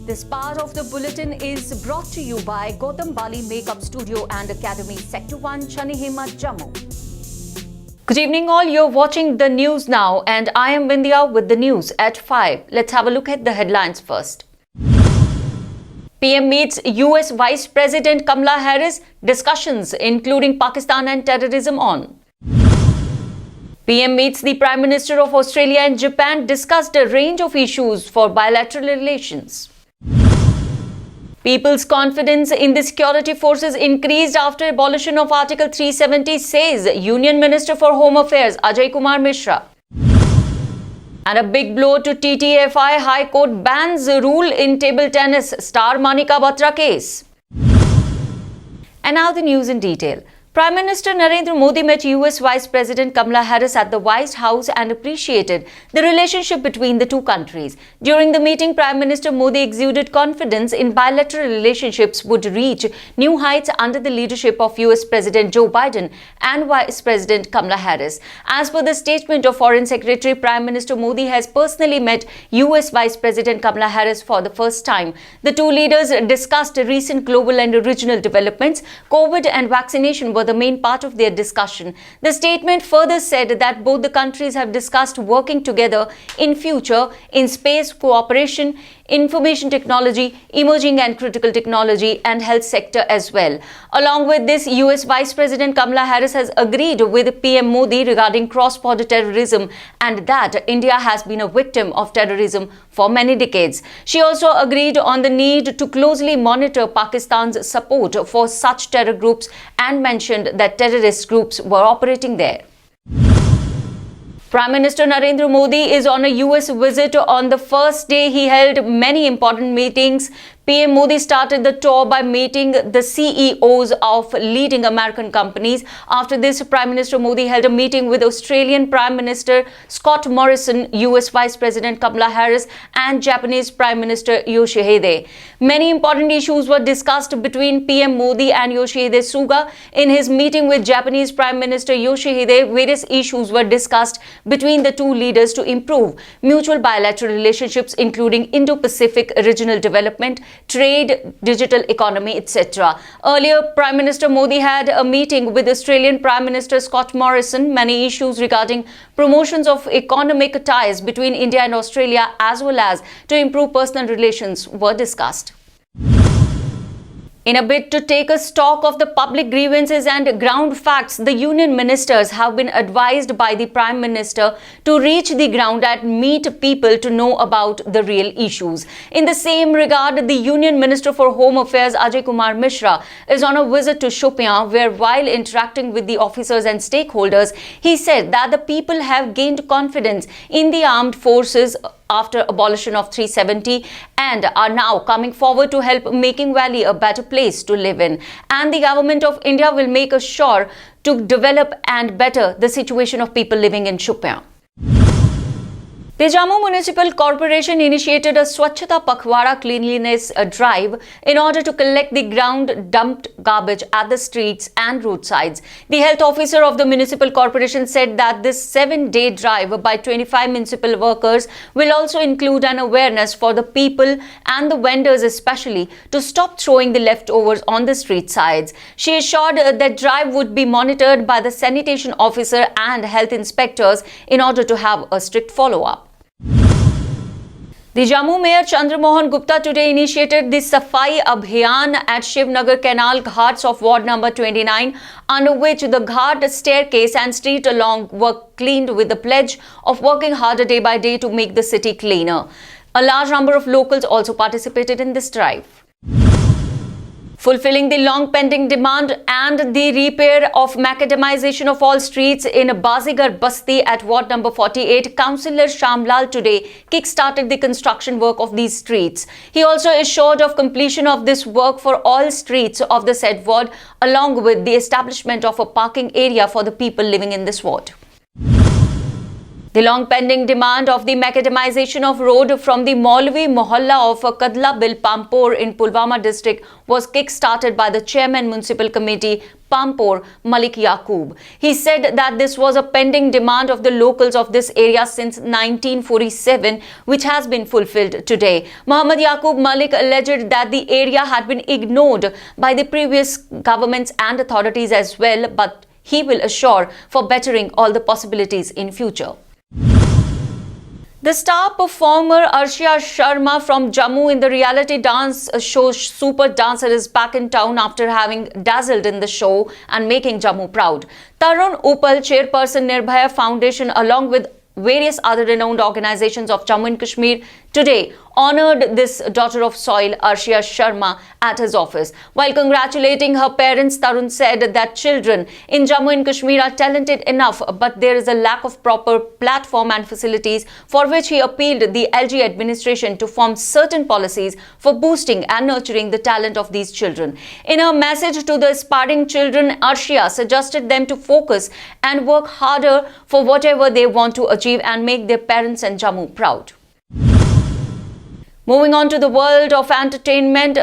This part of the bulletin is brought to you by Gautam Bali Makeup Studio and Academy, Sector 1, Chanihima, Jammu. Good evening all, you're watching the news now and I am Vindhya with the news at 5. Let's have a look at the headlines first. PM meets US Vice President Kamala Harris, discussions including Pakistan and terrorism on. PM meets the Prime Minister of Australia and Japan, discussed a range of issues for bilateral relations. People's confidence in the security forces increased after abolition of Article 370, says Union Minister for Home Affairs Ajay Kumar Mishra. And a big blow to TTFI, High Court bans rule in table tennis, star Manika Batra case. And now the news in detail. Prime Minister Narendra Modi met US Vice President Kamala Harris at the White House and appreciated the relationship between the two countries. During the meeting, Prime Minister Modi exuded confidence in bilateral relationships would reach new heights under the leadership of US President Joe Biden and Vice President Kamala Harris. As per the statement of Foreign Secretary, Prime Minister Modi has personally met US Vice President Kamala Harris for the first time. The two leaders discussed recent global and regional developments. COVID and vaccination were the main part of their discussion. The statement further said that both the countries have discussed working together in future in space cooperation, information technology, emerging and critical technology and health sector as well. Along with this, US Vice President Kamala Harris has agreed with PM Modi regarding cross-border terrorism and that India has been a victim of terrorism for many decades. She also agreed on the need to closely monitor Pakistan's support for such terror groups and mentioned that terrorist groups were operating there. Prime Minister Narendra Modi is on a US visit. On the first day, he held many important meetings. PM Modi started the tour by meeting the CEOs of leading American companies. After this, Prime Minister Modi held a meeting with Australian Prime Minister Scott Morrison, US Vice President Kamala Harris and Japanese Prime Minister Yoshihide. Many important issues were discussed between PM Modi and Yoshihide Suga. In his meeting with Japanese Prime Minister Yoshihide, various issues were discussed between the two leaders to improve mutual bilateral relationships, including Indo-Pacific regional development, trade, digital economy, etc. Earlier, Prime Minister Modi had a meeting with Australian Prime Minister Scott Morrison. Many issues regarding promotions of economic ties between India and Australia as well as to improve personal relations were discussed. In a bid to take a stock of the public grievances and ground facts, the union ministers have been advised by the Prime Minister to reach the ground and meet people to know about the real issues. In the same regard, the Union Minister for Home Affairs Ajay Kumar Mishra is on a visit to Shopian, where while interacting with the officers and stakeholders, he said that the people have gained confidence in the armed forces after abolition of 370 and are now coming forward to help making Valley a better place to live in. And the government of India will make sure to develop and better the situation of people living in Shopian. The Jammu Municipal Corporation initiated a Swachhata Pakhwara cleanliness drive in order to collect the ground dumped garbage at the streets and roadsides. The health officer of the municipal corporation said that this 7-day drive by 25 municipal workers will also include an awareness for the people and the vendors especially to stop throwing the leftovers on the street sides. She assured that drive would be monitored by the sanitation officer and health inspectors in order to have a strict follow-up. The Jammu Mayor Chandramohan Gupta today initiated the Safai Abhiyan at Shivnagar Canal Ghats of Ward number 29, under which the Ghat staircase and street along were cleaned with the pledge of working harder day by day to make the city cleaner. A large number of locals also participated in this drive. Fulfilling the long-pending demand and the repair of macadamization of all streets in Bazigar Basti at Ward number 48, Councillor Shamlal today kick-started the construction work of these streets. He also assured of completion of this work for all streets of the said ward, along with the establishment of a parking area for the people living in this ward. The long pending demand of the macadamization of road from the Maulvi Mohalla of Kadla Bil Pampore in Pulwama district was kick-started by the chairman Municipal Committee Pampore, Malik Yaqub. He said that this was a pending demand of the locals of this area since 1947, which has been fulfilled today. Muhammad Yaqub Malik alleged that the area had been ignored by the previous governments and authorities as well, but he will assure for bettering all the possibilities in future. The star performer Arshia Sharma from Jammu in the reality dance show Super Dancer is back in town after having dazzled in the show and making Jammu proud. Tarun Upal, chairperson Nirbhaya Foundation, along with various other renowned organizations of Jammu and Kashmir, today honored this daughter of soil, Arshia Sharma, at his office. While congratulating her parents, Tarun said that children in Jammu and Kashmir are talented enough, but there is a lack of proper platform and facilities, for which he appealed the LG administration to form certain policies for boosting and nurturing the talent of these children. In her message to the aspiring children, Arshia suggested them to focus and work harder for whatever they want to achieve and make their parents and Jammu proud. Moving on to the world of entertainment,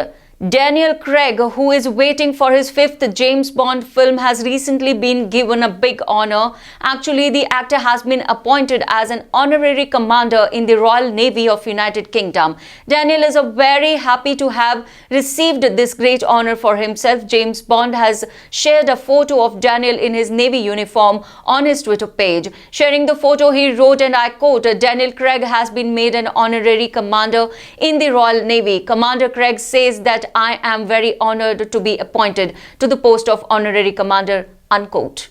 Daniel Craig, who is waiting for his 5th James Bond film, has recently been given a big honor. Actually, the actor has been appointed as an honorary commander in the Royal Navy of United Kingdom. Daniel is very happy to have received this great honor for himself. James Bond has shared a photo of Daniel in his Navy uniform on his Twitter page. Sharing the photo, he wrote, and I quote, "Daniel Craig has been made an honorary commander in the Royal Navy. Commander Craig says that I am very honored to be appointed to the post of honorary commander," unquote.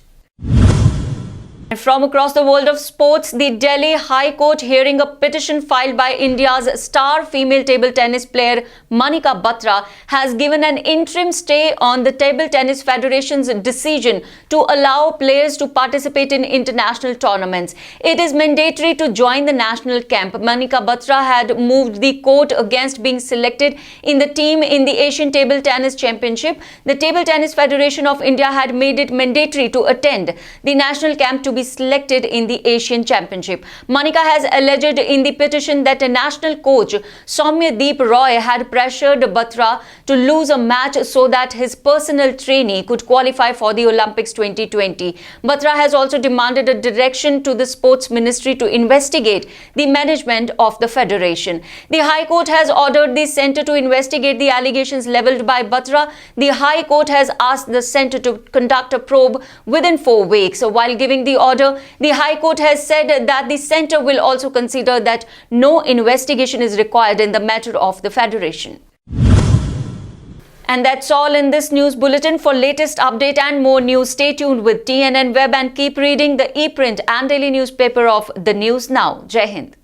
And from across the world of sports, the Delhi High Court hearing a petition filed by India's star female table tennis player Manika Batra has given an interim stay on the Table Tennis Federation's decision to allow players to participate in international tournaments. It is mandatory to join the national camp. Manika Batra had moved the court against being selected in the team in the Asian Table Tennis Championship. The Table Tennis Federation of India had made it mandatory to attend the national camp to be selected in the Asian Championship. Manika has alleged in the petition that a national coach, Soumyadeep Roy, had pressured Batra to lose a match so that his personal trainee could qualify for the Olympics 2020. Batra has also demanded a direction to the Sports Ministry to investigate the management of the federation. The High Court has ordered the centre to investigate the allegations levelled by Batra. The High Court has asked the centre to conduct a probe within 4 weeks. While giving the order, the High Court has said that the centre will also consider that no investigation is required in the matter of the federation. And that's all in this news bulletin. For latest update and more news, stay tuned with TNN Web and keep reading the e-print and daily newspaper of The News Now. Jai Hind.